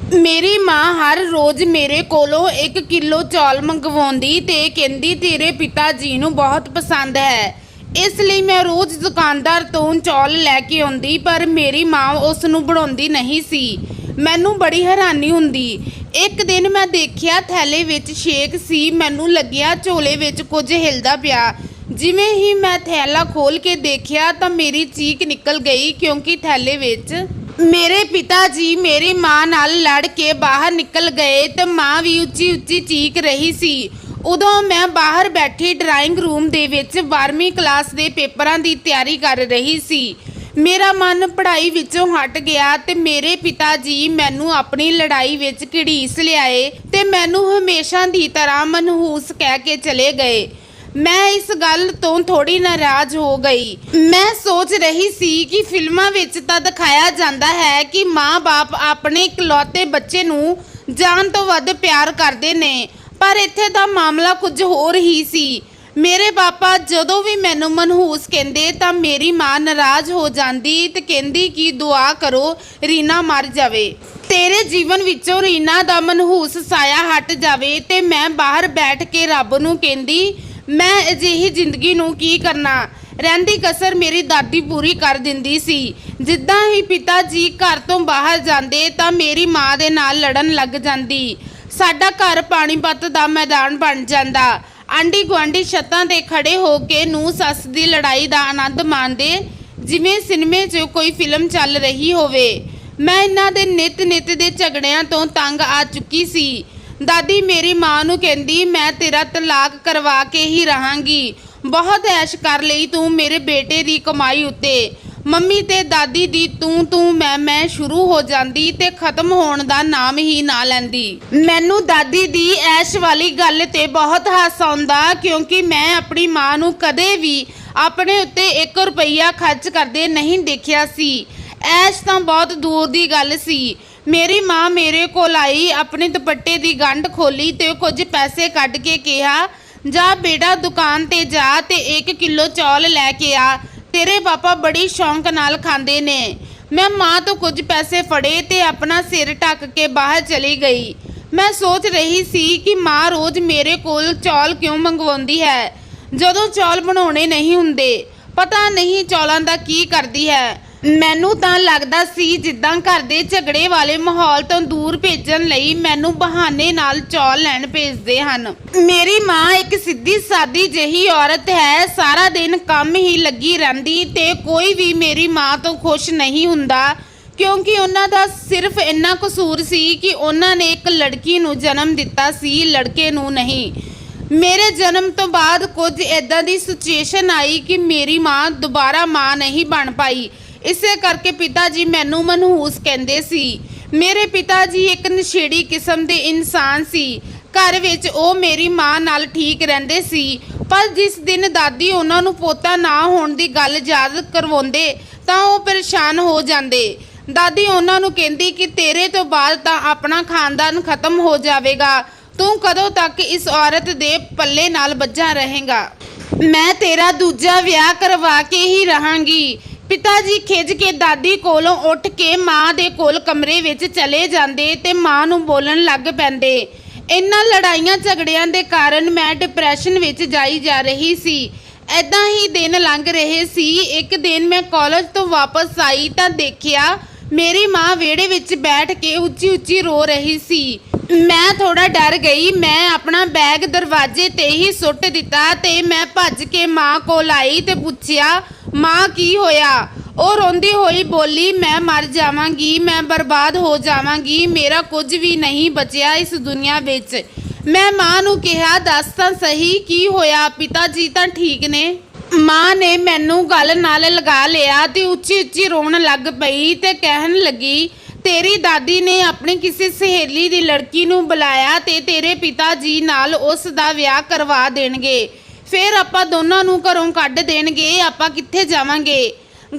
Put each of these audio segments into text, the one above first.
ਮੇਰੀ ਮਾਂ ਹਰ ਰੋਜ਼ ਮੇਰੇ ਕੋਲੋਂ 1 ਕਿਲੋ ਚੌਲ ਮੰਗਵਾਉਂਦੀ ਤੇ ਕਹਿੰਦੀ ਤੇਰੇ ਪਿਤਾ ਜੀ ਨੂੰ ਬਹੁਤ ਪਸੰਦ ਹੈ। ਇਸ ਲਈ ਮੈਂ ਰੋਜ਼ ਦੁਕਾਨਦਾਰ ਤੋਂ ਚੌਲ ਲੈ ਕੇ ਆਉਂਦੀ, ਪਰ ਮੇਰੀ ਮਾਂ ਉਸ ਨੂੰ ਬਣਾਉਂਦੀ ਨਹੀਂ ਸੀ। ਮੈਨੂੰ ਬੜੀ ਹੈਰਾਨੀ ਹੁੰਦੀ। ਇੱਕ ਦਿਨ ਮੈਂ ਦੇਖਿਆ ਥੈਲੇ ਵਿੱਚ ਸ਼ੇਕ ਸੀ। ਮੈਨੂੰ ਲੱਗਿਆ ਝੋਲੇ ਵਿੱਚ ਕੁਝ ਹਿਲਦਾ ਪਿਆ। ਜਿਵੇਂ ਹੀ ਮੈਂ ਥੈਲਾ ਖੋਲ ਕੇ ਦੇਖਿਆ ਤਾਂ ਮੇਰੀ ਚੀਕ ਨਿਕਲ ਗਈ, ਕਿਉਂਕਿ ਥੈਲੇ ਵਿੱਚ ਮੇਰੇ ਪਿਤਾ ਜੀ ਮੇਰੀ ਮਾਂ ਨਾਲ ਲੜ ਕੇ ਬਾਹਰ ਨਿਕਲ ਗਏ ਤੇ ਮਾਂ ਵੀ ਉੱਚੀ ਉੱਚੀ ਚੀਕ ਰਹੀ ਸੀ। ਉਦੋਂ ਮੈਂ ਬਾਹਰ ਬੈਠੀ ਡਰਾਇੰਗ ਰੂਮ ਦੇ ਵਿੱਚ 12ਵੀਂ ਕਲਾਸ ਦੇ ਪੇਪਰਾਂ ਦੀ ਤਿਆਰੀ ਕਰ ਰਹੀ ਸੀ। ਮੇਰਾ ਮਨ ਪੜ੍ਹਾਈ ਵਿੱਚੋਂ ਹਟ ਗਿਆ ਤੇ ਮੇਰੇ ਪਿਤਾ ਜੀ ਮੈਨੂੰ ਆਪਣੀ ਲੜਾਈ ਵਿੱਚ ਘੜੀਸ ਲਿਆਏ ਤੇ ਮੈਨੂੰ ਹਮੇਸ਼ਾ ਦੀ ਤਰ੍ਹਾਂ ਮਨਹੂਸ ਕਹਿ ਕੇ ਚਲੇ ਗਏ। ਮੈਂ ਇਸ ਗੱਲ ਤੋਂ ਥੋੜੀ ਨਾਰਾਜ਼ ਹੋ ਗਈ। ਮੈਂ ਸੋਚ ਰਹੀ ਸੀ ਕਿ ਫਿਲਮਾਂ ਵਿੱਚ ਤਾਂ ਦਿਖਾਇਆ ਜਾਂਦਾ ਹੈ ਕਿ ਮਾਂ-ਬਾਪ ਆਪਣੇ ਇਕਲੌਤੇ ਬੱਚੇ ਨੂੰ ਜਾਨ ਤੋਂ ਵੱਧ ਪਿਆਰ ਕਰਦੇ ਨੇ, ਪਰ ਇੱਥੇ ਦਾ ਮਾਮਲਾ ਕੁਝ ਹੋਰ ਹੀ ਸੀ। ਮੇਰੇ ਪਾਪਾ ਜਦੋਂ ਵੀ ਮੈਨੂੰ ਮਨਹੂਸ ਕਹਿੰਦੇ ਤਾਂ ਮੇਰੀ ਮਾਂ ਨਾਰਾਜ਼ ਹੋ ਜਾਂਦੀ ਤੇ ਕਹਿੰਦੀ ਕਿ ਦੁਆ ਕਰੋ ਰੀਨਾ ਮਰ ਜਾਵੇ, ਤੇਰੇ ਜੀਵਨ ਵਿੱਚੋਂ ਰੀਨਾ ਦਾ ਮਨਹੂਸ ਸਾਇਆ ਹਟ ਜਾਵੇ। ਤੇ ਮੈਂ ਬਾਹਰ ਬੈਠ ਕੇ ਰੱਬ ਨੂੰ ਕਹਿੰਦੀ ਮੈਂ ਅਜਿਹੀ ਜ਼ਿੰਦਗੀ ਨੂੰ ਕੀ ਕਰਨਾ। ਰਹਿੰਦੀ ਕਸਰ ਮੇਰੀ ਦਾਦੀ ਪੂਰੀ ਕਰ ਦਿੰਦੀ ਸੀ। ਜਿੱਦਾਂ ਹੀ ਪਿਤਾ ਜੀ ਘਰ ਤੋਂ ਬਾਹਰ ਜਾਂਦੇ ਤਾਂ ਮੇਰੀ ਮਾਂ ਦੇ ਨਾਲ ਲੜਨ ਲੱਗ ਜਾਂਦੀ। ਸਾਡਾ ਘਰ ਪਾਣੀਪਤ ਦਾ ਮੈਦਾਨ ਬਣ ਜਾਂਦਾ। ਆਂਢੀ ਗੁਆਂਢੀ ਛੱਤਾਂ ਤੇ ਖੜੇ ਹੋ ਕੇ ਨੂੰਹ ਸੱਸ ਦੀ ਲੜਾਈ ਦਾ ਆਨੰਦ ਮਾਣਦੇ, ਜਿਵੇਂ ਸਿਨੇਮੇ 'ਚ ਕੋਈ ਫਿਲਮ ਚੱਲ ਰਹੀ ਹੋਵੇ। ਮੈਂ ਇਹਨਾਂ ਦੇ ਨਿੱਤ ਦੇ ਝਗੜਿਆਂ ਤੋਂ ਤੰਗ ਆ ਚੁੱਕੀ ਸੀ। ਦਾਦੀ ਮੇਰੀ ਮਾਂ ਨੂੰ ਕਹਿੰਦੀ ਮੈਂ ਤੇਰਾ ਤਲਾਕ ਕਰਵਾ ਕੇ ਹੀ ਰਹਾਂਗੀ, ਬਹੁਤ ਐਸ਼ ਕਰ ਲਈ ਤੂੰ ਮੇਰੇ ਬੇਟੇ ਦੀ ਕਮਾਈ ਉੱਤੇ। ਮੰਮੀ ਤੇ ਦਾਦੀ ਦੀ ਤੂੰ ਮੈਂ ਸ਼ੁਰੂ ਹੋ ਜਾਂਦੀ ਤੇ ਖਤਮ ਹੋਣ ਦਾ ਨਾਮ ਹੀ ਨਾ ਲੈਂਦੀ। ਮੈਨੂੰ ਦਾਦੀ ਦੀ ਐਸ਼ ਵਾਲੀ ਗੱਲ ਤੇ ਬਹੁਤ ਹਾਸਾ ਆਉਂਦਾ, ਕਿਉਂਕਿ ਮੈਂ ਆਪਣੀ ਮਾਂ ਨੂੰ ਕਦੇ ਵੀ ਆਪਣੇ ਉੱਤੇ 1 ਰੁਪਈਆ ਖਰਚ ਕਰਦੇ ਨਹੀਂ ਦੇਖਿਆ ਸੀ। ਐਸ਼ ਤਾਂ ਬਹੁਤ ਦੂਰ ਦੀ ਗੱਲ ਸੀ। ਮੇਰੀ ਮਾਂ ਮੇਰੇ ਕੋਲ ਆਈ, ਆਪਣੇ ਦੁਪੱਟੇ ਦੀ ਗੰਢ ਖੋਲੀ ਤੇ ਕੁਝ ਪੈਸੇ ਕੱਢ ਕੇ ਕਿਹਾ ਜਾ ਬੇਟਾ ਦੁਕਾਨ ਤੇ ਜਾ ਤੇ 1 ਕਿਲੋ ਚੌਲ ਲੈ ਕੇ ਆ, ਤੇਰੇ ਪਾਪਾ ਬੜੀ ਸ਼ੌਂਕ ਨਾਲ ਖਾਂਦੇ ਨੇ। ਮੈਂ ਮਾਂ ਤੋਂ ਕੁਝ ਪੈਸੇ ਫੜੇ ਤੇ ਆਪਣਾ ਸਿਰ ਢੱਕ ਕੇ ਬਾਹਰ ਚਲੀ ਗਈ। ਮੈਂ ਸੋਚ ਰਹੀ ਸੀ ਕਿ ਮਾਂ ਰੋਜ਼ ਮੇਰੇ ਕੋਲ ਚੌਲ ਕਿਉਂ ਮੰਗਵਾਉਂਦੀ ਹੈ ਜਦੋਂ ਚੌਲ ਬਣਾਉਣੇ ਨਹੀਂ ਹੁੰਦੇ। ਪਤਾ ਨਹੀਂ ਚੌਲਾਂ ਦਾ ਕੀ ਕਰਦੀ ਹੈ। ਮੈਨੂੰ ਤਾਂ ਲੱਗਦਾ ਸੀ ਜਿੱਦਾਂ ਘਰ ਦੇ ਝਗੜੇ ਵਾਲੇ ਮਾਹੌਲ ਤੋਂ ਦੂਰ ਭੇਜਣ ਲਈ ਮੈਨੂੰ ਬਹਾਨੇ ਨਾਲ ਚੌਲ ਲੈਣ ਭੇਜਦੇ ਹਨ। ਮੇਰੀ ਮਾਂ ਇੱਕ ਸਿੱਧੀ ਸਾਦੀ ਜਿਹੀ ਔਰਤ ਹੈ। ਸਾਰਾ ਦਿਨ ਕੰਮ ਹੀ ਲੱਗੀ ਰਹਿੰਦੀ ਤੇ ਕੋਈ ਵੀ ਮੇਰੀ ਮਾਂ ਤੋਂ ਖੁਸ਼ ਨਹੀਂ ਹੁੰਦਾ, ਕਿਉਂਕਿ ਉਹਨਾਂ ਦਾ ਸਿਰਫ ਇੰਨਾ ਕਸੂਰ ਸੀ ਕਿ ਉਹਨਾਂ ਨੇ ਇੱਕ ਲੜਕੀ ਨੂੰ ਜਨਮ ਦਿੱਤਾ ਸੀ, ਲੜਕੇ ਨੂੰ ਨਹੀਂ। ਮੇਰੇ ਜਨਮ ਤੋਂ ਬਾਅਦ ਕੁਝ ਇੱਦਾਂ ਦੀ ਸਿਚੁਏਸ਼ਨ ਆਈ ਕਿ ਮੇਰੀ ਮਾਂ ਦੁਬਾਰਾ ਮਾਂ ਨਹੀਂ ਬਣ ਪਾਈ। ਇਸੇ ਕਰਕੇ ਪਿਤਾ ਜੀ ਮੈਨੂੰ ਮਨਹੂਸ ਕਹਿੰਦੇ ਸੀ। ਮੇਰੇ ਪਿਤਾ ਜੀ ਇੱਕ ਨਸ਼ੇੜੀ ਕਿਸਮ ਦੇ ਇਨਸਾਨ ਸੀ। ਘਰ ਵਿੱਚ ਉਹ ਮੇਰੀ ਮਾਂ ਨਾਲ ਠੀਕ ਰਹਿੰਦੇ ਸੀ, ਪਰ ਜਿਸ ਦਿਨ ਦਾਦੀ ਉਹਨਾਂ ਨੂੰ ਪੋਤਾ ਨਾ ਹੋਣ ਦੀ ਗੱਲ ਯਾਦ ਕਰਵਾਉਂਦੇ ਤਾਂ ਉਹ ਪਰੇਸ਼ਾਨ ਹੋ ਜਾਂਦੇ। ਦਾਦੀ ਉਹਨਾਂ ਨੂੰ ਕਹਿੰਦੀ ਕਿ ਤੇਰੇ ਤੋਂ ਬਾਅਦ ਤਾਂ ਆਪਣਾ ਖਾਨਦਾਨ ਖਤਮ ਹੋ ਜਾਵੇਗਾ, ਤੂੰ ਕਦੋਂ ਤੱਕ ਇਸ ਔਰਤ ਦੇ ਪੱਲੇ ਨਾਲ ਬੱਝਾ ਰਹੇਗਾ। ਮੈਂ ਤੇਰਾ ਦੂਜਾ ਵਿਆਹ ਕਰਵਾ ਕੇ ਹੀ ਰਹਾਂਗੀ। ਪਿਤਾ ਜੀ ਖਿੱਝ ਕੇ ਦਾਦੀ ਕੋਲੋਂ ਉੱਠ ਕੇ ਮਾਂ ਦੇ ਕੋਲ ਕਮਰੇ ਵਿੱਚ ਚਲੇ ਜਾਂਦੇ ਤੇ ਮਾਂ ਨੂੰ ਬੋਲਣ ਲੱਗ ਪੈਂਦੇ। ਇਹਨਾਂ ਲੜਾਈਆਂ ਝਗੜਿਆਂ ਦੇ ਕਾਰਨ ਮੈਂ ਡਿਪਰੈਸ਼ਨ ਵਿੱਚ ਜਾਈ ਜਾ ਰਹੀ ਸੀ। ਐਦਾਂ ਹੀ ਦਿਨ ਲੰਘ ਰਹੇ ਸੀ। ਇੱਕ ਦਿਨ ਮੈਂ ਕਾਲਜ ਤੋਂ ਵਾਪਸ ਆਈ ਤਾਂ ਦੇਖਿਆ ਮੇਰੀ ਮਾਂ ਵਿਹੜੇ ਵਿੱਚ ਬੈਠ ਕੇ ਉੱਚੀ ਉੱਚੀ ਰੋ ਰਹੀ ਸੀ। ਮੈਂ ਥੋੜਾ ਡਰ ਗਈ। ਮੈਂ ਆਪਣਾ ਬੈਗ ਦਰਵਾਜ਼ੇ ਤੇ ਹੀ ਸੁੱਟ ਦਿੱਤਾ ਤੇ ਮੈਂ ਭੱਜ ਕੇ ਮਾਂ ਕੋਲ ਆਈ ਤੇ ਪੁੱਛਿਆ ਮਾਂ ਕੀ ਹੋਇਆ। ਉਹ ਰੋਂਦੀ ਹੋਈ ਬੋਲੀ ਮੈਂ ਮਰ ਜਾਵਾਂਗੀ, ਮੈਂ ਬਰਬਾਦ ਹੋ ਜਾਵਾਂਗੀ, ਮੇਰਾ ਕੁਝ ਵੀ ਨਹੀਂ ਬਚਿਆ ਇਸ ਦੁਨੀਆ ਵਿੱਚ। ਮੈਂ ਮਾਂ ਨੂੰ ਕਿਹਾ ਦੱਸ ਤਾਂ ਸਹੀ ਕੀ ਹੋਇਆ, ਪਿਤਾ ਜੀ ਤਾਂ ਠੀਕ ਨੇ। ਮਾਂ ਨੇ ਮੈਨੂੰ ਗੱਲ ਨਾਲ ਲਗਾ ਲਿਆ ਤੇ ਉੱਚੀ ਉੱਚੀ ਰੋਣ ਲੱਗ ਪਈ ਤੇ ਕਹਿਣ ਲੱਗੀ ਤੇਰੀ ਦਾਦੀ ਨੇ ਆਪਣੀ ਕਿਸੇ ਸਹੇਲੀ ਦੀ ਲੜਕੀ ਨੂੰ ਬੁਲਾਇਆ ਤੇ ਤੇਰੇ ਪਿਤਾ ਜੀ ਨਾਲ ਉਸ ਦਾ ਵਿਆਹ ਕਰਵਾ ਦੇਣਗੇ, ਫਿਰ ਆਪਾਂ ਦੋਨਾਂ ਨੂੰ ਘਰੋਂ ਕੱਢ ਦੇਣਗੇ, ਆਪਾਂ ਕਿੱਥੇ ਜਾਵਾਂਗੇ।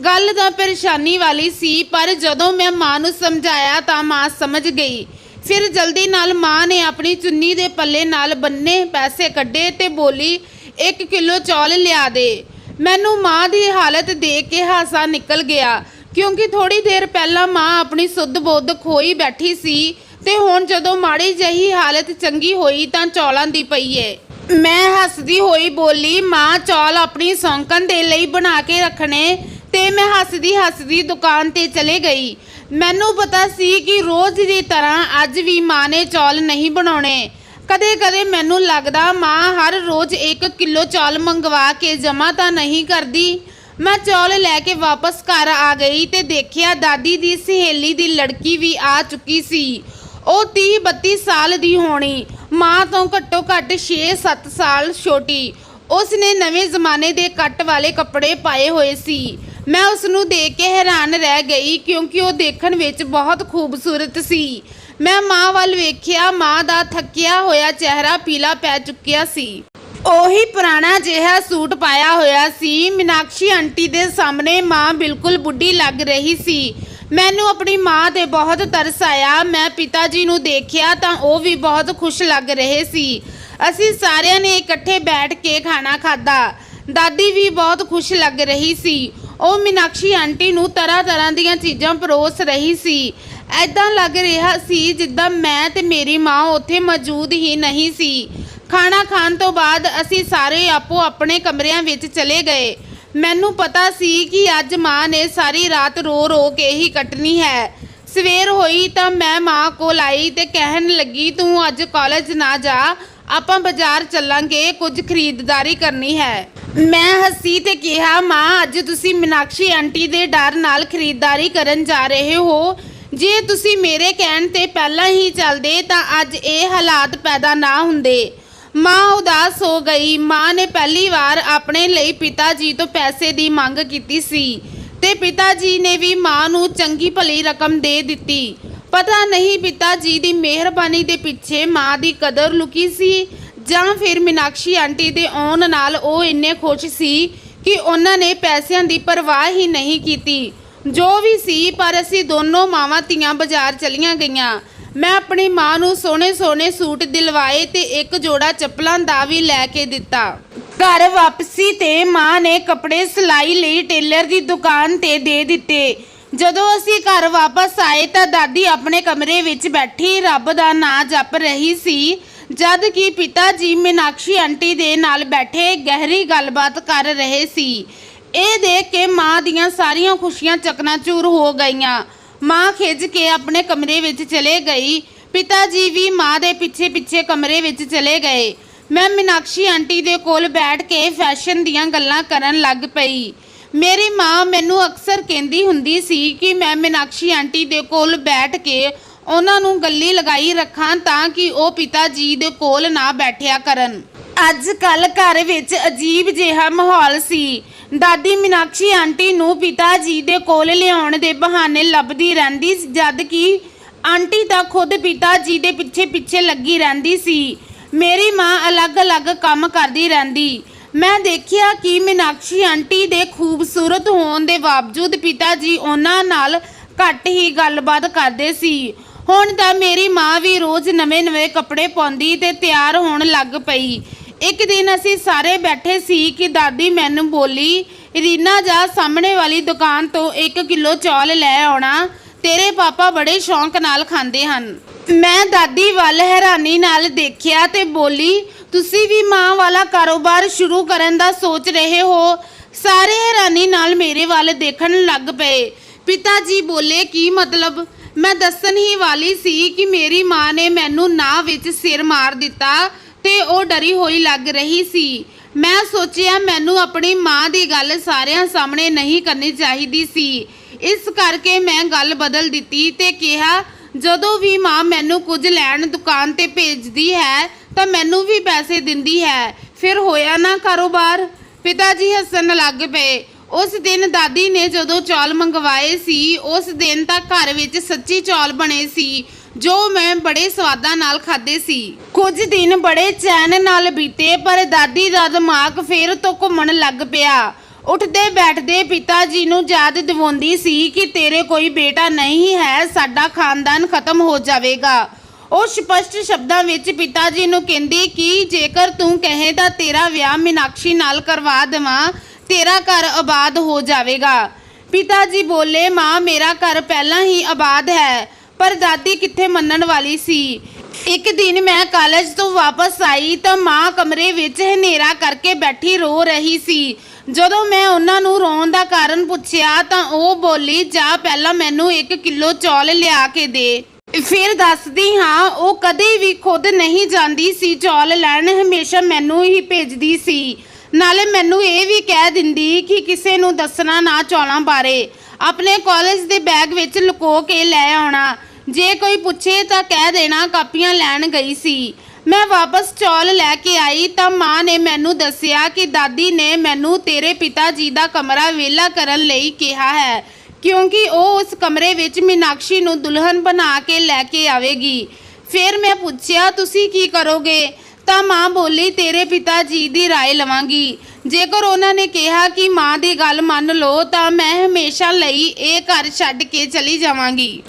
ਗੱਲ ਤਾਂ ਪਰੇਸ਼ਾਨੀ ਵਾਲੀ ਸੀ, ਪਰ ਜਦੋਂ ਮੈਂ ਮਾਂ ਨੂੰ ਸਮਝਾਇਆ ਤਾਂ ਮਾਂ ਸਮਝ ਗਈ। ਫਿਰ ਜਲਦੀ ਨਾਲ ਮਾਂ ਨੇ ਆਪਣੀ ਚੁੰਨੀ ਦੇ ਪੱਲੇ ਨਾਲ ਬੰਨੇ ਪੈਸੇ ਕੱਢੇ ਤੇ ਬੋਲੀ 1 ਕਿਲੋ ਚੌਲ ਲਿਆ ਦੇ। ਮੈਨੂੰ ਮਾਂ ਦੀ ਹਾਲਤ ਦੇਖ ਕੇ ਹਾਸਾ ਨਿਕਲ ਗਿਆ, ਕਿਉਂਕਿ ਥੋੜੀ ਦੇਰ ਪਹਿਲਾਂ ਮਾਂ ਆਪਣੀ ਸੁੱਧ ਬੁੱਧ ਖੋਈ ਬੈਠੀ ਸੀ ਤੇ ਹੁਣ ਜਦੋਂ ਮਾੜੀ ਜਿਹੀ ਹਾਲਤ ਚੰਗੀ ਹੋਈ ਤਾਂ ਚੌਲਾਂ ਦੀ ਪਈ ਏ। ਮੈਂ ਹੱਸਦੀ ਹੋਈ ਬੋਲੀ, ਮਾਂ ਚੌਲ ਆਪਣੀ ਸੌਂਕਣ ਦੇ ਲਈ ਬਣਾ ਕੇ ਰੱਖਣੇ, ਤੇ ਮੈਂ ਹੱਸਦੀ ਹੱਸਦੀ ਦੁਕਾਨ ਤੇ ਚਲੇ ਗਈ। ਮੈਨੂੰ ਪਤਾ ਸੀ ਕਿ ਰੋਜ਼ ਦੀ ਤਰ੍ਹਾਂ ਅੱਜ ਵੀ ਮਾਂ ਨੇ ਚੌਲ ਨਹੀਂ ਬਣਾਉਣੇ। ਕਦੇ ਕਦੇ ਮੈਨੂੰ ਲੱਗਦਾ ਮਾਂ ਹਰ ਰੋਜ਼ 1 ਕਿਲੋ ਚੌਲ ਮੰਗਵਾ ਕੇ ਜਮ੍ਹਾਂ ਤਾਂ ਨਹੀਂ ਕਰਦੀ। ਮੈਂ ਚੌਲ ਲੈ ਕੇ ਵਾਪਸ ਘਰ ਆ ਗਈ ਤੇ ਦੇਖਿਆ ਦਾਦੀ ਦੀ ਸਹੇਲੀ ਦੀ ਲੜਕੀ ਵੀ ਆ ਚੁੱਕੀ ਸੀ। ਉਹ 30-32 ਸਾਲ ਦੀ ਹੋਣੀ, ਮਾਂ ਤੋਂ ਘੱਟੋ ਘੱਟ 6-7 ਸਾਲ ਛੋਟੀ। ਉਸ ਨੇ ਨਵੇਂ ਜ਼ਮਾਨੇ ਦੇ ਕੱਟ ਵਾਲੇ ਕੱਪੜੇ ਪਾਏ ਹੋਏ ਸੀ। ਮੈਂ ਉਸ ਨੂੰ ਦੇਖ ਕੇ ਹੈਰਾਨ ਰਹਿ ਗਈ ਕਿਉਂਕਿ ਉਹ ਦੇਖਣ ਵਿੱਚ ਬਹੁਤ ਖੂਬਸੂਰਤ ਸੀ। ਮੈਂ ਮਾਂ ਵੱਲ ਵੇਖਿਆ, ਮਾਂ ਦਾ ਥੱਕਿਆ ਹੋਇਆ ਚਿਹਰਾ ਪੀਲਾ ਪੈ ਚੁੱਕਿਆ ਸੀ। ਉਹੀ ਪੁਰਾਣਾ ਜਿਹਾ ਸੂਟ ਪਾਇਆ ਹੋਇਆ ਸੀ। ਮੀਨਾਕਸ਼ੀ ਆਂਟੀ ਦੇ ਸਾਹਮਣੇ ਮਾਂ ਬਿਲਕੁਲ ਬੁੱਢੀ ਲੱਗ ਰਹੀ ਸੀ। ਮੈਨੂੰ ਆਪਣੀ ਮਾਂ ਤੇ ਬਹੁਤ ਤਰਸ ਆਇਆ। ਮੈਂ ਪਿਤਾ ਜੀ ਨੂੰ ਦੇਖਿਆ ਤਾਂ ਉਹ ਵੀ ਬਹੁਤ ਖੁਸ਼ ਲੱਗ ਰਹੇ ਸੀ। ਅਸੀਂ ਸਾਰਿਆਂ ਨੇ ਇਕੱਠੇ ਬੈਠ ਕੇ ਖਾਣਾ ਖਾਧਾ। ਦਾਦੀ ਵੀ ਬਹੁਤ ਖੁਸ਼ ਲੱਗ ਰਹੀ ਸੀ। ਉਹ ਮੀਨਾਕਸ਼ੀ ਆਂਟੀ ਨੂੰ ਤਰ੍ਹਾਂ ਤਰ੍ਹਾਂ ਦੀਆਂ ਚੀਜ਼ਾਂ ਪਰੋਸ ਰਹੀ ਸੀ। ਐਦਾਂ ਲੱਗ ਰਿਹਾ ਸੀ ਜਿੱਦਾਂ ਮੈਂ ਤੇ ਮੇਰੀ ਮਾਂ ਉੱਥੇ ਮੌਜੂਦ ਹੀ ਨਹੀਂ ਸੀ। ਖਾਣਾ ਖਾਣ ਤੋਂ ਬਾਅਦ ਅਸੀਂ ਸਾਰੇ ਆਪੋ ਆਪਣੇ ਕਮਰਿਆਂ ਵਿੱਚ ਚਲੇ ਗਏ। ਮੈਨੂੰ ਪਤਾ ਸੀ ਕਿ ਅੱਜ ਮਾਂ ਨੇ ਸਾਰੀ ਰਾਤ ਰੋ ਰੋ ਕੇ ਹੀ ਕੱਟਣੀ ਹੈ। ਸਵੇਰ ਹੋਈ ਤਾਂ ਮੈਂ ਮਾਂ ਕੋਲ ਆਈ ਤੇ ਕਹਿਣ ਲੱਗੀ, ਤੂੰ ਅੱਜ ਕਾਲਜ ਨਾ ਜਾ, ਆਪਾਂ ਬਾਜ਼ਾਰ ਚੱਲਾਂਗੇ, ਕੁਝ ਖਰੀਦਦਾਰੀ ਕਰਨੀ ਹੈ। ਮੈਂ ਹੱਸੀ ਤੇ ਕਿਹਾ, ਮਾਂ ਅੱਜ ਤੁਸੀਂ ਮੀਨਾਕਸ਼ੀ ਆਂਟੀ ਦੇ ਡਰ ਨਾਲ ਖਰੀਦਦਾਰੀ ਕਰਨ ਜਾ ਰਹੇ ਹੋ। ਜੇ ਤੁਸੀਂ ਮੇਰੇ ਕਹਿਣ ਤੇ ਪਹਿਲਾਂ ਹੀ ਚੱਲਦੇ ਤਾਂ ਅੱਜ ਇਹ ਹਾਲਾਤ ਪੈਦਾ ਨਾ ਹੁੰਦੇ। ਮਾਂ ਉਦਾਸ ਹੋ ਗਈ। ਮਾਂ ਨੇ ਪਹਿਲੀ ਵਾਰ ਆਪਣੇ ਲਈ ਪਿਤਾ ਜੀ ਤੋਂ ਪੈਸੇ ਦੀ ਮੰਗ ਕੀਤੀ ਸੀ ਤੇ ਪਿਤਾ ਜੀ ਨੇ ਵੀ ਮਾਂ ਨੂੰ ਚੰਗੀ ਭਲੀ ਰਕਮ ਦੇ ਦਿੱਤੀ। ਪਤਾ ਨਹੀਂ ਪਿਤਾ ਜੀ ਦੀ ਮਿਹਰਬਾਨੀ ਦੇ ਪਿੱਛੇ ਮਾਂ ਦੀ ਕਦਰ ਲੁਕੀ ਸੀ ਜਾਂ ਫਿਰ ਮੀਨਾਕਸ਼ੀ ਆਂਟੀ ਦੇ ਆਉਣ ਨਾਲ ਉਹ ਇੰਨੇ ਖੁਸ਼ ਸੀ ਕਿ ਉਹਨਾਂ ਨੇ ਪੈਸਿਆਂ ਦੀ ਪਰਵਾਹ ਹੀ ਨਹੀਂ ਕੀਤੀ। ਜੋ ਵੀ ਸੀ, ਪਰ ਅਸੀਂ ਦੋਨੋਂ ਮਾਵਾਂ ਧੀਆਂ ਬਾਜ਼ਾਰ ਚਲੀਆਂ ਗਈਆਂ। ਮੈਂ ਆਪਣੀ ਮਾਂ ਨੂੰ ਸੋਹਣੇ ਸੋਹਣੇ ਸੂਟ ਦਿਲਵਾਏ ਤੇ ਇੱਕ ਜੋੜਾ ਚੱਪਲਾਂ ਦਾ ਵੀ ਲੈ ਕੇ ਦਿੱਤਾ। ਘਰ ਵਾਪਸੀ ਤੇ ਮਾਂ ਨੇ ਕੱਪੜੇ ਸਿਲਾਈ ਲਈ ਟੇਲਰ ਦੀ ਦੁਕਾਨ ਤੇ ਦੇ ਦਿੱਤੇ। ਜਦੋਂ ਅਸੀਂ ਘਰ ਵਾਪਸ ਆਏ ਤਾਂ ਦਾਦੀ ਆਪਣੇ ਕਮਰੇ ਵਿੱਚ ਬੈਠੀ ਰੱਬ ਦਾ ਨਾਂ ਜਪ ਰਹੀ ਸੀ, ਜਦ ਕਿ ਪਿਤਾ ਜੀ ਮੀਨਾਕਸ਼ੀ ਆਂਟੀ ਦੇ ਨਾਲ ਬੈਠੇ ਗਹਿਰੀ ਗੱਲਬਾਤ ਕਰ ਰਹੇ ਸੀ। ਇਹ ਦੇਖ ਕੇ ਮਾਂ ਦੀਆਂ ਸਾਰੀਆਂ ਖੁਸ਼ੀਆਂ ਚਕਨਾਚੂਰ ਹੋ ਗਈਆਂ। ਮਾਂ ਖਿੱਝ ਕੇ ਆਪਣੇ ਕਮਰੇ ਵਿੱਚ ਚਲੇ ਗਈ। ਪਿਤਾ ਜੀ ਵੀ ਮਾਂ ਦੇ ਪਿੱਛੇ ਪਿੱਛੇ ਕਮਰੇ ਵਿੱਚ ਚਲੇ ਗਏ। ਮੈਂ ਮੀਨਾਕਸ਼ੀ ਆਂਟੀ ਦੇ ਕੋਲ ਬੈਠ ਕੇ ਫੈਸ਼ਨ ਦੀਆਂ ਗੱਲਾਂ ਕਰਨ ਲੱਗ ਪਈ। ਮੇਰੀ ਮਾਂ ਮੈਨੂੰ ਅਕਸਰ ਕਹਿੰਦੀ ਹੁੰਦੀ ਸੀ ਕਿ ਮੈਂ ਮੀਨਾਕਸ਼ੀ ਆਂਟੀ ਦੇ ਕੋਲ ਬੈਠ ਕੇ ਉਹਨਾਂ ਨੂੰ ਗੱਲੀ ਲਗਾਈ ਰੱਖਾਂ ਤਾਂ ਕਿ ਉਹ ਪਿਤਾ ਜੀ ਦੇ ਕੋਲ ਨਾ ਬੈਠਿਆ ਕਰਨ। ਅੱਜ ਕੱਲ੍ਹ ਘਰ ਵਿੱਚ ਅਜੀਬ ਜਿਹਾ ਮਾਹੌਲ ਸੀ। ਦਾਦੀ ਮੀਨਾਕਸ਼ੀ ਆਂਟੀ ਨੂੰ ਪਿਤਾ ਜੀ ਦੇ ਕੋਲ ਲਿਆਉਣ ਦੇ ਬਹਾਨੇ ਲੱਭਦੀ ਰਹਿੰਦੀ, ਜਦ ਕਿ ਆਂਟੀ ਤਾਂ ਖੁਦ ਪਿਤਾ ਜੀ ਦੇ ਪਿੱਛੇ ਪਿੱਛੇ ਲੱਗੀ ਰਹਿੰਦੀ ਸੀ। ਮੇਰੀ ਮਾਂ ਅਲੱਗ-ਅਲੱਗ ਕੰਮ ਕਰਦੀ ਰਹਿੰਦੀ। ਮੈਂ ਦੇਖਿਆ ਕਿ ਮੀਨਾਕਸ਼ੀ ਆਂਟੀ ਦੇ ਖੂਬਸੂਰਤ ਹੋਣ ਦੇ ਬਾਵਜੂਦ ਪਿਤਾ ਜੀ ਉਹਨਾਂ ਨਾਲ ਘੱਟ ਹੀ ਗੱਲਬਾਤ ਕਰਦੇ ਸੀ। ਹੁਣ ਤਾਂ ਮੇਰੀ ਮਾਂ ਵੀ ਰੋਜ਼ ਨਵੇਂ-ਨਵੇਂ ਕੱਪੜੇ ਪਾਉਂਦੀ ਤੇ ਤਿਆਰ ਹੋਣ ਲੱਗ ਪਈ। ਇੱਕ ਦਿਨ ਅਸੀਂ ਸਾਰੇ ਬੈਠੇ ਸੀ ਕਿ ਦਾਦੀ ਮੈਨੂੰ ਬੋਲੀ, ਰੀਨਾ ਜਾ ਸਾਹਮਣੇ ਵਾਲੀ ਦੁਕਾਨ ਤੋਂ 1 ਕਿਲੋ ਚੌਲ ਲੈ ਆਉਣਾ, ਤੇਰੇ ਪਾਪਾ ਬੜੇ ਸ਼ੌਂਕ ਨਾਲ ਖਾਂਦੇ ਹਨ। ਮੈਂ ਦਾਦੀ ਵੱਲ ਹੈਰਾਨੀ ਨਾਲ ਦੇਖਿਆ ਤੇ ਬੋਲੀ, ਤੁਸੀਂ ਵੀ ਮਾਂ ਵਾਲਾ ਕਾਰੋਬਾਰ ਸ਼ੁਰੂ ਕਰਨ ਦਾ ਸੋਚ ਰਹੇ ਹੋ? ਸਾਰੇ ਹੈਰਾਨੀ ਨਾਲ ਮੇਰੇ ਵੱਲ ਦੇਖਣ ਲੱਗ ਪਏ। ਪਿਤਾ ਜੀ ਬੋਲੇ, ਕੀ ਮਤਲਬ? ਮੈਂ ਦੱਸਣ ਹੀ ਵਾਲੀ ਸੀ ਕਿ ਮੇਰੀ ਮਾਂ ਨੇ ਮੈਨੂੰ ਨਾਹ ਵਿੱਚ ਸਿਰ ਮਾਰ ਦਿੱਤਾ ਤੇ ਉਹ ਡਰੀ ਹੋਈ ਲੱਗ ਰਹੀ ਸੀ। ਮੈਂ ਸੋਚਿਆ ਮੈਨੂੰ ਆਪਣੀ ਮਾਂ ਦੀ ਗੱਲ ਸਾਰਿਆਂ ਸਾਹਮਣੇ ਨਹੀਂ ਕਰਨੀ ਚਾਹੀਦੀ ਸੀ। ਇਸ ਕਰਕੇ ਮੈਂ ਗੱਲ ਬਦਲ ਦਿੱਤੀ ਤੇ ਕਿਹਾ, ਜਦੋਂ ਵੀ ਮਾਂ ਮੈਨੂੰ ਕੁਝ ਲੈਣ ਦੁਕਾਨ ਤੇ ਭੇਜਦੀ ਹੈ ਤਾਂ ਮੈਨੂੰ ਵੀ ਪੈਸੇ ਦਿੰਦੀ ਹੈ, ਫਿਰ ਹੋਇਆ ਨਾ ਕਾਰੋਬਾਰ। ਪਿਤਾ ਜੀ ਹੱਸਣ ਲੱਗ ਪਏ। ਉਸ ਦਿਨ ਦਾਦੀ ਨੇ ਜਦੋਂ ਚੌਲ ਮੰਗਵਾਏ ਸੀ, ਉਸ ਦਿਨ ਤਾਂ ਘਰ ਵਿੱਚ ਸੱਚੀ ਚੌਲ ਬਣੇ ਸੀ ਜੋ ਮੈਂ ਬੜੇ ਸਵਾਦਾਂ ਨਾਲ ਖਾਦੇ ਸੀ। ਕੁਝ ਦਿਨ ਬੜੇ ਚੈਨ ਨਾਲ ਬੀਤੇ, ਪਰ ਦਾਦੀ ਦਾ ਦਿਮਾਗ ਫਿਰ ਤੋਂ ਘੁੰਮਣ ਲੱਗ ਪਿਆ। ਉੱਠਦੇ ਬੈਠਦੇ ਪਿਤਾ ਜੀ ਨੂੰ ਯਾਦ ਦਿਵਾਉਂਦੀ ਸੀ ਕਿ ਤੇਰੇ ਕੋਈ ਬੇਟਾ ਨਹੀਂ ਹੈ, ਸਾਡਾ ਖਾਨਦਾਨ ਖਤਮ ਹੋ ਜਾਵੇਗਾ। ਉਹ ਸਪਸ਼ਟ ਸ਼ਬਦਾਂ ਵਿੱਚ ਪਿਤਾ ਜੀ ਨੂੰ ਕਹਿੰਦੀ ਕਿ ਜੇਕਰ ਤੂੰ ਕਹੇ ਤਾਂ ਤੇਰਾ ਵਿਆਹ ਮੀਨਾਕਸ਼ੀ ਨਾਲ ਕਰਵਾ ਦੇਵਾਂ, ਤੇਰਾ ਘਰ ਆਬਾਦ ਹੋ ਜਾਵੇਗਾ। ਪਿਤਾ ਜੀ ਬੋਲੇ, ਮਾਂ ਮੇਰਾ ਘਰ ਪਹਿਲਾਂ ਹੀ ਆਬਾਦ ਹੈ, ਪਰ ਦਾਦੀ ਕਿੱਥੇ ਮੰਨਣ ਵਾਲੀ ਸੀ। ਇੱਕ ਦਿਨ ਮੈਂ ਕਾਲਜ ਤੋਂ ਵਾਪਸ ਆਈ ਤਾਂ ਮਾਂ ਕਮਰੇ ਵਿੱਚ ਹਨੇਰਾ ਕਰਕੇ ਬੈਠੀ ਰੋ ਰਹੀ ਸੀ। ਜਦੋਂ ਮੈਂ ਉਹਨਾਂ ਨੂੰ ਰੋਣ ਦਾ ਕਾਰਨ ਪੁੱਛਿਆ ਤਾਂ ਉਹ ਬੋਲੀ, ਜਾ ਪਹਿਲਾਂ ਮੈਨੂੰ 1 ਕਿਲੋ ਚੌਲ ਲਿਆ ਕੇ ਦੇ, ਫਿਰ ਦੱਸਦੀ ਹਾਂ। ਉਹ ਕਦੇ ਵੀ ਖੁਦ ਨਹੀਂ ਜਾਂਦੀ ਸੀ ਚੌਲ ਲੈਣ, ਹਮੇਸ਼ਾ ਮੈਨੂੰ ਹੀ ਭੇਜਦੀ ਸੀ। ਨਾਲੇ ਮੈਨੂੰ ਇਹ ਵੀ ਕਹਿ ਦਿੰਦੀ ਕਿ ਕਿਸੇ ਨੂੰ ਦੱਸਣਾ ਨਾ ਚੌਲਾਂ ਬਾਰੇ, ਆਪਣੇ ਕਾਲਜ ਦੇ ਬੈਗ ਵਿੱਚ ਲੁਕੋ ਕੇ ਲੈ ਆਉਣਾ। ਜੇ ਕੋਈ ਪੁੱਛੇ ਤਾਂ ਕਹਿ ਦੇਣਾ ਕਾਪੀਆਂ ਲੈਣ ਗਈ ਸੀ। ਮੈਂ ਵਾਪਸ ਚੌਲ ਲੈ ਕੇ ਆਈ ਤਾਂ ਮਾਂ ਨੇ ਮੈਨੂੰ ਦੱਸਿਆ ਕਿ ਦਾਦੀ ਨੇ ਮੈਨੂੰ ਤੇਰੇ ਪਿਤਾ ਜੀ ਦਾ ਕਮਰਾ ਵਿਹਲਾ ਕਰਨ ਲਈ ਕਿਹਾ ਹੈ, ਕਿਉਂਕਿ ਉਹ ਉਸ ਕਮਰੇ ਵਿੱਚ ਮੀਨਾਕਸ਼ੀ ਨੂੰ ਦੁਲਹਨ ਬਣਾ ਕੇ ਲੈ ਕੇ ਆਵੇਗੀ। ਫਿਰ ਮੈਂ ਪੁੱਛਿਆ, ਤੁਸੀਂ ਕੀ ਕਰੋਗੇ? ਤਾਂ ਮਾਂ ਬੋਲੀ, ਤੇਰੇ ਪਿਤਾ ਜੀ ਦੀ ਰਾਏ ਲਵਾਂਗੀ। ਜੇਕਰ ਉਹਨਾਂ ਨੇ ਕਿਹਾ ਕਿ ਮਾਂ ਦੀ ਗੱਲ ਮੰਨ ਲਓ ਤਾਂ ਮੈਂ ਹਮੇਸ਼ਾ ਲਈ ਇਹ ਘਰ ਛੱਡ ਕੇ ਚਲੀ ਜਾਵਾਂਗੀ।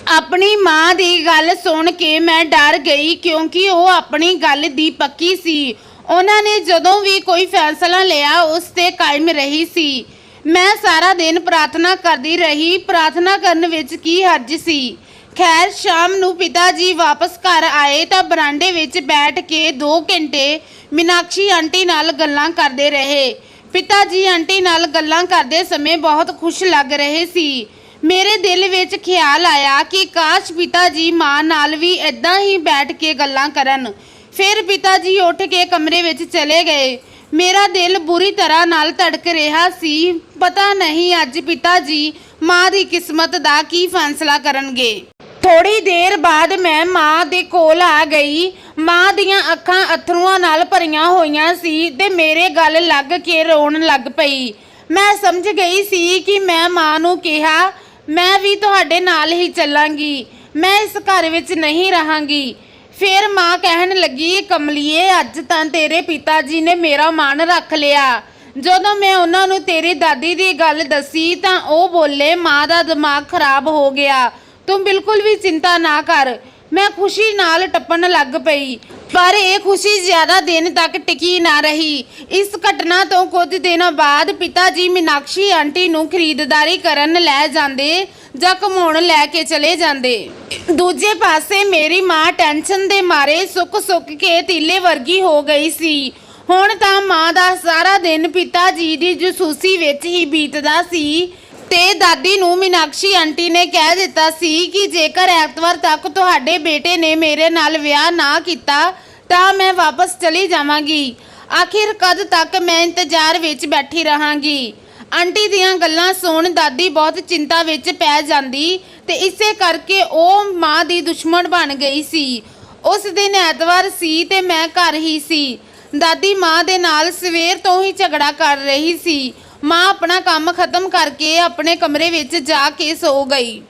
ਆਪਣੀ ਮਾਂ ਦੀ ਗੱਲ ਸੁਣ ਕੇ ਮੈਂ ਡਰ ਗਈ, ਕਿਉਂਕਿ ਉਹ ਆਪਣੀ ਗੱਲ ਦੀ ਪੱਕੀ ਸੀ। ਉਹਨਾਂ ਨੇ ਜਦੋਂ ਵੀ ਕੋਈ ਫੈਸਲਾ ਲਿਆ ਉਸ ਤੇ ਕਾਇਮ ਰਹੀ ਸੀ। ਮੈਂ ਸਾਰਾ ਦਿਨ ਪ੍ਰਾਰਥਨਾ ਕਰਦੀ ਰਹੀ। ਪ੍ਰਾਰਥਨਾ ਕਰਨ ਵਿੱਚ ਕੀ ਹਰਜ ਸੀ। ਖੈਰ, ਸ਼ਾਮ ਨੂੰ ਪਿਤਾ ਜੀ ਵਾਪਸ ਘਰ ਆਏ ਤਾਂ ਬਰਾਂਡੇ ਵਿੱਚ ਬੈਠ ਕੇ 2 ਘੰਟੇ ਮੀਨਾਕਸ਼ੀ ਆਂਟੀ ਨਾਲ ਗੱਲਾਂ ਕਰਦੇ ਰਹੇ। ਪਿਤਾ ਜੀ ਆਂਟੀ ਨਾਲ ਗੱਲਾਂ ਕਰਦੇ ਸਮੇਂ ਬਹੁਤ ਖੁਸ਼ ਲੱਗ ਰਹੇ ਸੀ। ਮੇਰੇ ਦਿਲ ਵਿੱਚ ਖਿਆਲ ਆਇਆ ਕਿ ਕਾਸ਼ ਪਿਤਾ ਜੀ ਮਾਂ ਨਾਲ ਵੀ ਇੱਦਾਂ ਹੀ ਬੈਠ ਕੇ ਗੱਲਾਂ ਕਰਨ। ਫਿਰ ਪਿਤਾ ਜੀ ਉੱਠ ਕੇ ਕਮਰੇ ਵਿੱਚ ਚਲੇ ਗਏ। ਮੇਰਾ ਦਿਲ ਬੁਰੀ ਤਰ੍ਹਾਂ ਨਾਲ ਧੜਕ ਰਿਹਾ ਸੀ। ਪਤਾ ਨਹੀਂ ਅੱਜ ਪਿਤਾ ਜੀ ਮਾਂ ਦੀ ਕਿਸਮਤ ਦਾ ਕੀ ਫੈਸਲਾ ਕਰਨਗੇ। ਥੋੜੀ ਦੇਰ ਬਾਅਦ ਮੈਂ ਮਾਂ ਦੇ ਕੋਲ ਆ ਗਈ। ਮਾਂ ਦੀਆਂ ਅੱਖਾਂ ਅਥਰੂਆਂ ਨਾਲ ਭਰੀਆਂ ਹੋਈਆਂ ਸੀ ਤੇ ਮੇਰੇ ਗਲ ਲੱਗ ਕੇ ਰੋਣ ਲੱਗ ਪਈ। ਮੈਂ ਸਮਝ ਗਈ ਸੀ ਕਿ ਮੈਂ ਮਾਂ ਨੂੰ ਕਿਹਾ, ਮੈਂ ਵੀ ਤੁਹਾਡੇ ਨਾਲ ਹੀ ਚੱਲਾਂਗੀ, ਮੈਂ ਇਸ ਘਰ ਵਿੱਚ ਨਹੀਂ ਰਹਾਂਗੀ। ਫਿਰ ਮਾਂ ਕਹਿਣ ਲੱਗੀ, ਕਮਲੀਏ, ਅੱਜ ਤਾਂ ਤੇਰੇ ਪਿਤਾ ਜੀ ਨੇ ਮੇਰਾ ਮਨ ਰੱਖ ਲਿਆ। ਜਦੋਂ ਮੈਂ ਉਹਨਾਂ ਨੂੰ ਤੇਰੀ ਦਾਦੀ ਦੀ ਗੱਲ ਦੱਸੀ ਤਾਂ ਉਹ ਬੋਲੇ, ਮਾਂ ਦਾ ਦਿਮਾਗ ਖਰਾਬ ਹੋ ਗਿਆ, ਤੂੰ ਬਿਲਕੁਲ ਵੀ ਚਿੰਤਾ ਨਾ ਕਰ। ਮੈਂ ਖੁਸ਼ੀ ਨਾਲ ਟੱਪਣ ਲੱਗ ਪਈ, ਪਰ ਇਹ ਖੁਸ਼ੀ ਜ਼ਿਆਦਾ ਦਿਨ ਤੱਕ ਟਿਕੀ ਨਾ ਰਹੀ। ਇਸ ਘਟਨਾ ਤੋਂ ਕੁਝ ਦਿਨਾਂ ਬਾਅਦ ਪਿਤਾ ਜੀ ਮੀਨਾਕਸ਼ੀ ਆਂਟੀ ਨੂੰ ਖਰੀਦਦਾਰੀ ਕਰਨ ਲੈ ਜਾਂਦੇ ਜਾਂ ਘੁਮਾਉਣ ਲੈ ਕੇ ਚਲੇ ਜਾਂਦੇ। ਦੂਜੇ ਪਾਸੇ ਮੇਰੀ ਮਾਂ ਟੈਨਸ਼ਨ ਦੇ ਮਾਰੇ ਸੁੱਕ ਕੇ ਤੀਲੇ ਵਰਗੀ ਹੋ ਗਈ ਸੀ। ਹੁਣ ਤਾਂ ਮਾਂ ਦਾ ਸਾਰਾ ਦਿਨ ਪਿਤਾ ਜੀ ਦੀ ਜਸੂਸੀ ਵਿੱਚ ਹੀ ਬੀਤਦਾ ਸੀ ਤੇ ਦਾਦੀ ਨੂੰ ਮੀਨਾਕਸ਼ੀ ਆਂਟੀ ਨੇ ਕਹਿ ਦਿੱਤਾ ਸੀ ਕਿ ਜੇਕਰ ਐਤਵਾਰ ਤੱਕ ਤੁਹਾਡੇ ਬੇਟੇ ਨੇ ਮੇਰੇ ਨਾਲ ਵਿਆਹ ਨਾ ਕੀਤਾ ਤਾਂ ਮੈਂ ਵਾਪਸ ਚਲੀ ਜਾਵਾਂਗੀ। ਆਖਿਰ ਕਦ ਤੱਕ ਮੈਂ ਇੰਤਜ਼ਾਰ ਵਿੱਚ ਬੈਠੀ ਰਹਾਂਗੀ। ਆਂਟੀ ਦੀਆਂ ਗੱਲਾਂ ਸੁਣ ਦਾਦੀ ਬਹੁਤ ਚਿੰਤਾ ਵਿੱਚ ਪੈ ਜਾਂਦੀ ਤੇ ਇਸੇ ਕਰਕੇ ਉਹ ਮਾਂ ਦੀ ਦੁਸ਼ਮਣ ਬਣ ਗਈ ਸੀ। ਉਸ ਦਿਨ ਐਤਵਾਰ ਸੀ ਤੇ ਮੈਂ ਘਰ ਹੀ ਸੀ। ਦਾਦੀ ਮਾਂ ਦੇ ਨਾਲ ਸਵੇਰ ਤੋਂ ਹੀ ਝਗੜਾ ਕਰ ਰਹੀ ਸੀ। ਮਾਂ ਆਪਣਾ ਕੰਮ ਖਤਮ ਕਰਕੇ ਆਪਣੇ ਕਮਰੇ ਵਿੱਚ ਜਾ ਕੇ ਸੋ ਗਈ।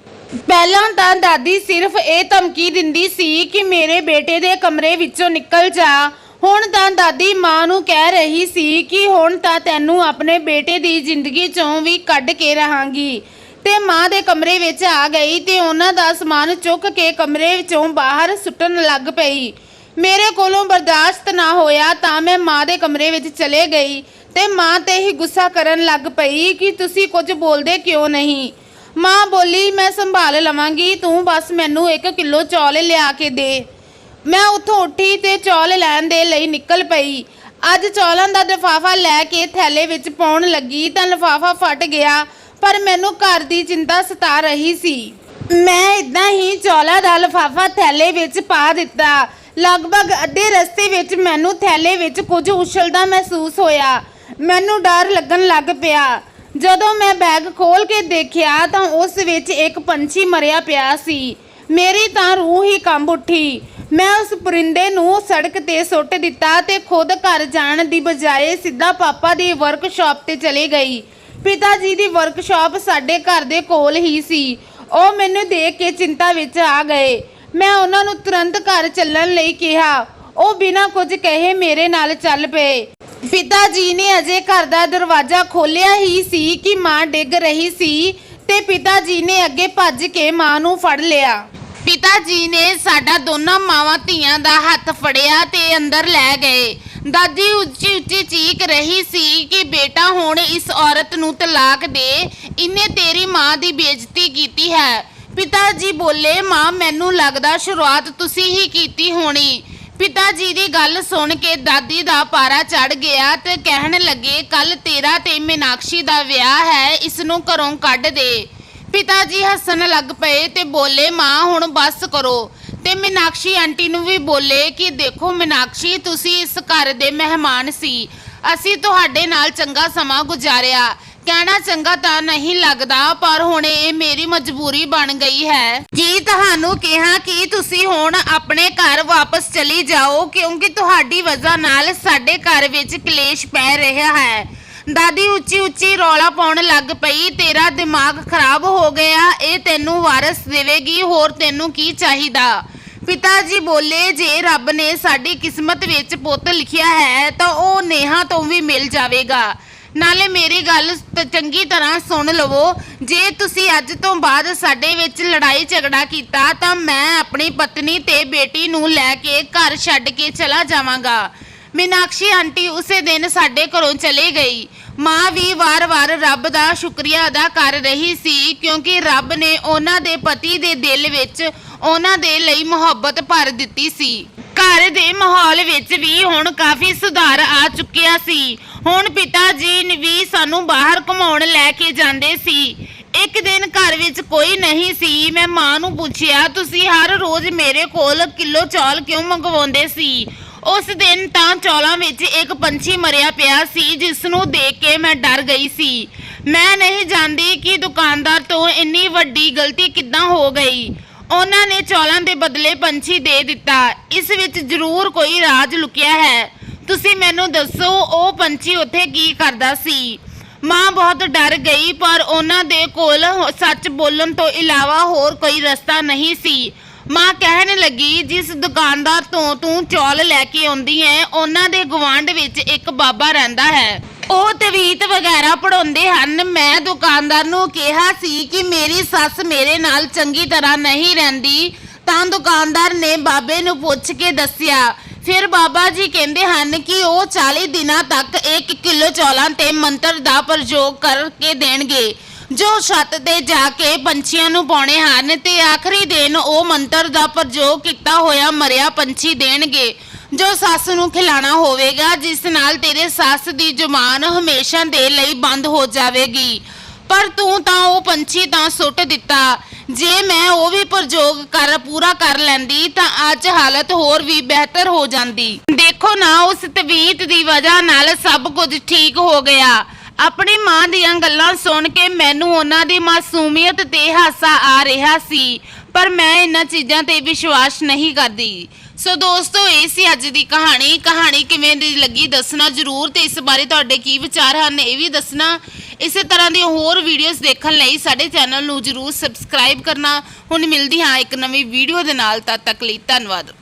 ਪਹਿਲਾਂ ਤਾਂ ਦਾਦੀ ਸਿਰਫ ਇਹ ਧਮਕੀ ਦਿੰਦੀ ਸੀ ਕਿ ਮੇਰੇ ਬੇਟੇ ਦੇ ਕਮਰੇ ਵਿੱਚੋਂ ਨਿਕਲ ਜਾ। ਹੁਣ ਤਾਂ ਦਾਦੀ ਮਾਂ ਨੂੰ ਕਹਿ ਰਹੀ ਸੀ ਕਿ ਹੁਣ ਤਾਂ ਤੈਨੂੰ ਆਪਣੇ ਬੇਟੇ ਦੀ ਜ਼ਿੰਦਗੀ ਚੋਂ ਵੀ ਕੱਢ ਕੇ ਰਹਾਂਗੀ। ਤੇ ਮਾਂ ਦੇ ਕਮਰੇ ਵਿੱਚ ਆ ਗਈ ਤੇ ਉਹਨਾਂ ਦਾ ਸਮਾਨ ਚੁੱਕ ਕੇ ਕਮਰੇ ਵਿੱਚੋਂ ਬਾਹਰ ਸੁੱਟਣ ਲੱਗ ਪਈ। ਮੇਰੇ ਕੋਲੋਂ ਬਰਦਾਸ਼ਤ ਨਾ ਹੋਇਆ ਤਾਂ ਮੈਂ ਮਾਂ ਦੇ ਕਮਰੇ ਵਿੱਚ ਚਲੇ ਗਈ ਤੇ ਮਾਂ ਤੇ ਹੀ ਗੁੱਸਾ ਕਰਨ ਲੱਗ ਪਈ ਕਿ ਤੁਸੀਂ ਕੁਝ ਬੋਲਦੇ ਕਿਉਂ ਨਹੀਂ। ਮਾਂ ਬੋਲੀ, ਮੈਂ ਸੰਭਾਲ ਲਵਾਂਗੀ, ਤੂੰ ਬਸ ਮੈਨੂੰ 1 ਕਿਲੋ ਚੌਲ ਲਿਆ ਕੇ ਦੇ। ਮੈਂ ਉੱਥੋਂ ਉੱਠੀ ਤੇ ਚੌਲ ਲੈਣ ਦੇ ਲਈ ਨਿਕਲ ਪਈ। ਅੱਜ ਚੌਲਾਂ ਦਾ ਲਿਫਾਫਾ ਲੈ ਕੇ ਥੈਲੇ ਵਿੱਚ ਪਾਉਣ ਲੱਗੀ ਤਾਂ ਲਿਫਾਫਾ ਫਟ ਗਿਆ, ਪਰ ਮੈਨੂੰ ਘਰ ਦੀ ਚਿੰਤਾ ਸਤਾ ਰਹੀ ਸੀ। ਮੈਂ ਇਦਾਂ ਹੀ ਚੌਲਾਂ ਦਾ ਲਿਫਾਫਾ ਥੈਲੇ ਵਿੱਚ ਪਾ ਦਿੱਤਾ। ਲਗਭਗ ਅੱਧੇ ਰਸਤੇ ਵਿੱਚ ਮੈਨੂੰ ਥੈਲੇ ਵਿੱਚ ਕੁਝ ਉਛਲਦਾ ਮਹਿਸੂਸ ਹੋਇਆ। ਮੈਨੂੰ ਡਰ ਲੱਗਣ ਲੱਗ ਪਿਆ। ਜਦੋਂ ਮੈਂ ਬੈਗ ਖੋਲ ਕੇ ਦੇਖਿਆ ਤਾਂ ਉਸ ਵਿੱਚ ਇੱਕ ਪੰਛੀ ਮਰਿਆ ਪਿਆ ਸੀ। ਮੇਰੀ ਤਾਂ ਰੂਹ ਹੀ ਕੰਬ ਉੱਠੀ। ਮੈਂ ਉਸ ਪਰਿੰਦੇ ਨੂੰ ਸੜਕ ਤੇ ਸੁੱਟ ਦਿੱਤਾ ਤੇ ਖੁਦ ਘਰ ਜਾਣ ਦੀ ਬਜਾਏ ਸਿੱਧਾ ਪਾਪਾ ਦੀ ਵਰਕਸ਼ਾਪ ਤੇ ਚਲੀ ਗਈ। ਪਿਤਾ ਜੀ ਦੀ ਵਰਕਸ਼ਾਪ ਸਾਡੇ ਘਰ ਦੇ ਕੋਲ ਹੀ ਸੀ। ਉਹ ਮੈਨੂੰ ਦੇਖ ਕੇ ਚਿੰਤਾ ਵਿੱਚ ਆ ਗਏ। ਮੈਂ ਉਹਨਾਂ ਨੂੰ ਤੁਰੰਤ ਘਰ ਚੱਲਣ ਲਈ ਕਿਹਾ। ਉਹ ਬਿਨਾਂ ਕੁਝ ਕਹੇ ਮੇਰੇ ਨਾਲ ਚੱਲ ਪਏ। ਪਿਤਾ ਜੀ ਨੇ ਅਜੇ ਘਰ ਦਾ ਦਰਵਾਜ਼ਾ ਖੋਲ੍ਹਿਆ ਹੀ ਸੀ ਕਿ ਮਾਂ ਡਿੱਗ ਰਹੀ ਸੀ ਤੇ ਪਿਤਾ ਜੀ ਨੇ ਅੱਗੇ ਭੱਜ ਕੇ ਮਾਂ ਨੂੰ ਫੜ ਲਿਆ। ਪਿਤਾ ਜੀ ਨੇ ਸਾਡਾ ਦੋਨਾਂ ਮਾਵਾਂ ਧੀਆਂ ਦਾ ਹੱਥ ਫੜਿਆ ਤੇ ਅੰਦਰ ਲੈ ਗਏ। ਦਾਦੀ ਉੱਚੀ ਉੱਚੀ ਚੀਕ ਰਹੀ ਸੀ ਕਿ ਬੇਟਾ ਹੁਣ ਇਸ ਔਰਤ ਨੂੰ ਤਲਾਕ ਦੇ, ਇਹਨੇ ਤੇਰੀ ਮਾਂ ਦੀ ਬੇਇੱਜ਼ਤੀ ਕੀਤੀ ਹੈ। ਪਿਤਾ ਜੀ ਬੋਲੇ, ਮਾਂ ਮੈਨੂੰ ਲੱਗਦਾ ਸ਼ੁਰੂਆਤ ਤੁਸੀਂ ਹੀ ਕੀਤੀ ਹੋਣੀ। ਪਿਤਾ ਜੀ ਦੀ ਗੱਲ ਸੁਣ ਕੇ ਦਾਦੀ ਦਾ ਪਾਰਾ ਚੜ ਗਿਆ ਤੇ ਕਹਿਣ ਲੱਗੇ, ਕੱਲ ਤੇਰਾ ਤੇ ਮੀਨਾਕਸ਼ੀ ਦਾ ਵਿਆਹ ਹੈ, ਇਸ ਨੂੰ ਘਰੋਂ ਕੱਢ ਦੇ। ਪਿਤਾ ਜੀ ਹੱਸਣ ਲੱਗ ਪਏ ਤੇ ਬੋਲੇ, ਮਾਂ ਹੁਣ ਬਸ ਕਰੋ। ਤੇ ਮੀਨਾਕਸ਼ੀ ਆਂਟੀ ਨੂੰ ਵੀ ਬੋਲੇ ਕਿ ਦੇਖੋ ਮੀਨਾਕਸ਼ੀ, ਤੁਸੀਂ ਇਸ ਘਰ ਦੇ ਮਹਿਮਾਨ ਸੀ, ਅਸੀਂ ਤੁਹਾਡੇ ਨਾਲ ਚੰਗਾ ਸਮਾਂ ਗੁਜ਼ਾਰਿਆ। ਕਹਿਣਾ ਚੰਗਾ ਤਾਂ ਨਹੀਂ ਲੱਗਦਾ, ਪਰ ਹੁਣ ਇਹ ਮੇਰੀ ਮਜਬੂਰੀ ਬਣ ਗਈ ਹੈ। ਜੀ ਤੁਹਾਨੂੰ ਕਿਹਾ ਕਿ ਤੁਸੀਂ ਹੁਣ ਆਪਣੇ ਘਰ ਵਾਪਸ ਚਲੀ ਜਾਓ, ਕਿਉਂਕਿ ਤੁਹਾਡੀ ਵਜ੍ਹਾ ਨਾਲ ਸਾਡੇ ਘਰ ਵਿੱਚ ਕਲੇਸ਼ ਪੈ ਰਿਹਾ ਹੈ। ਦਾਦੀ ਉੱਚੀ ਉੱਚੀ ਰੌਲਾ ਪਾਉਣ ਲੱਗ ਪਈ, ਤੇਰਾ ਦਿਮਾਗ ਖਰਾਬ ਹੋ ਗਿਆ, ਇਹ ਤੈਨੂੰ ਵਾਰਸ ਦੇਵੇਗੀ, ਹੋਰ ਤੈਨੂੰ ਕੀ ਚਾਹੀਦਾ। ਪਿਤਾ ਜੀ ਬੋਲੇ, ਜੇ ਰੱਬ ਨੇ ਸਾਡੀ ਕਿਸਮਤ ਵਿੱਚ ਪੁੱਤ ਲਿਖਿਆ ਹੈ ਤਾਂ ਉਹ ਨੇਹਾ ਤੋਂ ਵੀ ਮਿਲ ਜਾਵੇਗਾ। ਨਾਲੇ ਮੇਰੀ ਗੱਲ ਚੰਗੀ ਤਰ੍ਹਾਂ ਸੁਣ ਲਵੋ, ਜੇ ਤੁਸੀਂ ਅੱਜ ਤੋਂ ਬਾਅਦ ਸਾਡੇ ਵਿੱਚ ਲੜਾਈ ਝਗੜਾ ਕੀਤਾ ਤਾਂ ਮੈਂ ਆਪਣੀ ਪਤਨੀ ਤੇ ਬੇਟੀ ਨੂੰ ਲੈ ਕੇ ਘਰ ਛੱਡ ਕੇ ਚਲਾ ਜਾਵਾਂਗਾ। ਮੀਨਾਕਸ਼ੀ ਆਂਟੀ ਉਸੇ ਦਿਨ ਸਾਡੇ ਘਰੋਂ ਚਲੀ ਗਈ। ਮਾਂ ਵੀ ਵਾਰ-ਵਾਰ ਰੱਬ ਦਾ ਸ਼ੁਕਰੀਆ ਅਦਾ ਕਰ ਰਹੀ ਸੀ, ਕਿਉਂਕਿ ਰੱਬ ਨੇ ਉਹਨਾਂ ਦੇ ਪਤੀ ਦੇ ਦਿਲ ਵਿੱਚ ਉਹਨਾਂ ਦੇ ਲਈ ਮੁਹੱਬਤ ਭਰ ਦਿੱਤੀ ਸੀ। ਘਰ ਦੇ ਮਾਹੌਲ ਵਿੱਚ ਵੀ ਹੁਣ ਕਾਫੀ ਸੁਧਾਰ ਆ ਚੁੱਕਿਆ ਸੀ। ਹੁਣ ਪਿਤਾ ਜੀ ਵੀ ਸਾਨੂੰ ਬਾਹਰ ਘੁਮਾਉਣ ਲੈ ਕੇ ਜਾਂਦੇ ਸੀ। ਇੱਕ ਦਿਨ ਘਰ ਵਿੱਚ ਕੋਈ ਨਹੀਂ ਸੀ। ਮੈਂ ਮਾਂ ਨੂੰ ਪੁੱਛਿਆ, ਤੁਸੀਂ ਹਰ ਰੋਜ਼ ਮੇਰੇ ਕੋਲ ਕਿਲੋ ਚੌਲ ਕਿਉਂ ਮੰਗਵਾਉਂਦੇ ਸੀ? ਉਸ ਦਿਨ ਤਾਂ ਚੌਲਾਂ ਵਿੱਚ ਇੱਕ ਪੰਛੀ ਮਰਿਆ ਪਿਆ ਸੀ, ਜਿਸ ਨੂੰ ਦੇਖ ਕੇ ਮੈਂ ਡਰ ਗਈ ਸੀ। ਮੈਂ ਨਹੀਂ ਜਾਣਦੀ ਕਿ ਦੁਕਾਨਦਾਰ ਤੋਂ ਇੰਨੀ ਵੱਡੀ ਗਲਤੀ ਕਿੱਦਾਂ ਹੋ ਗਈ। ਉਹਨਾਂ ਨੇ ਚੌਲਾਂ ਦੇ ਬਦਲੇ ਪੰਛੀ ਦੇ ਦਿੱਤਾ। ਇਸ ਵਿੱਚ ਜ਼ਰੂਰ ਕੋਈ ਰਾਜ਼ ਲੁਕਿਆ ਹੈ। ਤੁਸੀਂ ਮੈਨੂੰ ਦੱਸੋ, ਉਹ ਪੰਛੀ ਉੱਥੇ ਕੀ ਕਰਦਾ ਸੀ? ਮਾਂ ਬਹੁਤ ਡਰ ਗਈ, ਪਰ ਉਹਨਾਂ ਦੇ ਕੋਲ ਸੱਚ ਬੋਲਣ ਤੋਂ ਇਲਾਵਾ ਹੋਰ ਕੋਈ ਰਸਤਾ ਨਹੀਂ ਸੀ। ਮਾਂ ਕਹਿਣ ਲੱਗੀ, ਜਿਸ ਦੁਕਾਨਦਾਰ ਤੋਂ ਤੂੰ ਚੌਲ ਲੈ ਕੇ ਆਉਂਦੀ ਹੈ, ਉਹਨਾਂ ਦੇ ਗੁਆਂਢ ਵਿੱਚ ਇੱਕ ਬਾਬਾ ਰਹਿੰਦਾ ਹੈ। ਉਹ ਤਵੀਤ ਵਗੈਰਾ ਪੜਾਉਂਦੇ ਹਨ। ਮੈਂ ਦੁਕਾਨਦਾਰ ਨੂੰ ਕਿਹਾ ਸੀ ਕਿ ਮੇਰੀ ਸੱਸ ਮੇਰੇ ਨਾਲ ਚੰਗੀ ਤਰ੍ਹਾਂ ਨਹੀਂ ਰਹਿੰਦੀ, ਤਾਂ ਦੁਕਾਨਦਾਰ ਨੇ ਬਾਬੇ ਨੂੰ ਪੁੱਛ ਕੇ ਦੱਸਿਆ। ਫਿਰ ਬਾਬਾ ਜੀ ਕਹਿੰਦੇ ਹਨ ਕਿ ਉਹ 40 ਦਿਨਾਂ ਤੱਕ 1 ਕਿਲੋ ਚੌਲਾਂ ਤੇ ਮੰਤਰ ਦਾ ਪ੍ਰਯੋਗ ਕਰਕੇ ਦੇਣਗੇ, ਜੋ ਛੱਤ ਤੇ ਜਾ ਕੇ ਪੰਛੀਆਂ ਨੂੰ ਪਾਉਣੇ ਹਨ, ਤੇ ਆਖਰੀ ਦਿਨ ਉਹ ਮੰਤਰ ਦਾ ਪ੍ਰਯੋਗ ਕੀਤਾ ਹੋਇਆ ਮਰਿਆ ਪੰਛੀ ਦੇਣਗੇ, ਜੋ ਸੱਸ ਨੂੰ ਖਿਲਾਣਾ ਹੋਵੇਗਾ, ਜਿਸ ਨਾਲ ਤੇਰੇ ਸੱਸ ਦੀ ਜ਼ੁਬਾਨ ਹਮੇਸ਼ਾ ਦੇ ਲਈ ਬੰਦ ਹੋ ਜਾਵੇਗੀ। ਪਰ ਤੂੰ ਤਾਂ ਉਹ ਪੰਛੀ ਤਾਂ ਸੁੱਟ ਦਿੱਤਾ। ਜੇ ਮੈਂ ਉਹ ਵੀ ਪ੍ਰਯੋਗ ਪੂਰਾ ਕਰ ਲੈਂਦੀ ਤਾਂ ਅੱਜ ਹਾਲਤ ਹੋਰ ਵੀ ਬਿਹਤਰ ਹੋ ਜਾਂਦੀ। ਦੇਖੋ ਨਾ, ਉਸ ਤਵੀਤ ਦੀ ਵਜ੍ਹਾ ਨਾਲ ਸਭ ਕੁਝ ਠੀਕ ਹੋ ਗਿਆ। ਆਪਣੀ ਮਾਂ ਦੀਆਂ ਗੱਲਾਂ ਸੁਣ ਕੇ ਮੈਨੂੰ ਉਹਨਾਂ ਦੀ ਮਾਸੂਮੀਅਤ ਤੇ ਹਾਸਾ ਆ ਰਿਹਾ ਸੀ, ਪਰ ਮੈਂ ਇਹਨਾਂ ਚੀਜ਼ਾਂ ਤੇ ਵਿਸ਼ਵਾਸ ਨਹੀਂ ਕਰਦੀ। ਸੋ ਦੋਸਤੋ, ਇਹ ਸੀ ਅੱਜ ਦੀ ਕਹਾਣੀ ਕਿਵੇਂ ਦੀ ਲੱਗੀ ਦੱਸਣਾ ਜ਼ਰੂਰ, ਤੇ ਇਸ ਬਾਰੇ ਤੁਹਾਡੇ ਕੀ ਵਿਚਾਰ ਹਨ ਇਹ ਵੀ ਦੱਸਣਾ। ਇਸੇ ਤਰ੍ਹਾਂ ਦੀਆਂ ਹੋਰ ਵੀਡੀਓਜ਼ ਦੇਖਣ ਲਈ ਸਾਡੇ ਚੈਨਲ ਨੂੰ ਜ਼ਰੂਰ ਸਬਸਕ੍ਰਾਈਬ ਕਰਨਾ। ਹੁਣ ਮਿਲਦੀ ਹਾਂ ਇੱਕ ਨਵੀਂ ਵੀਡੀਓ ਦੇ ਨਾਲ, ਤਦ ਤੱਕ ਲਈ ਧੰਨਵਾਦ।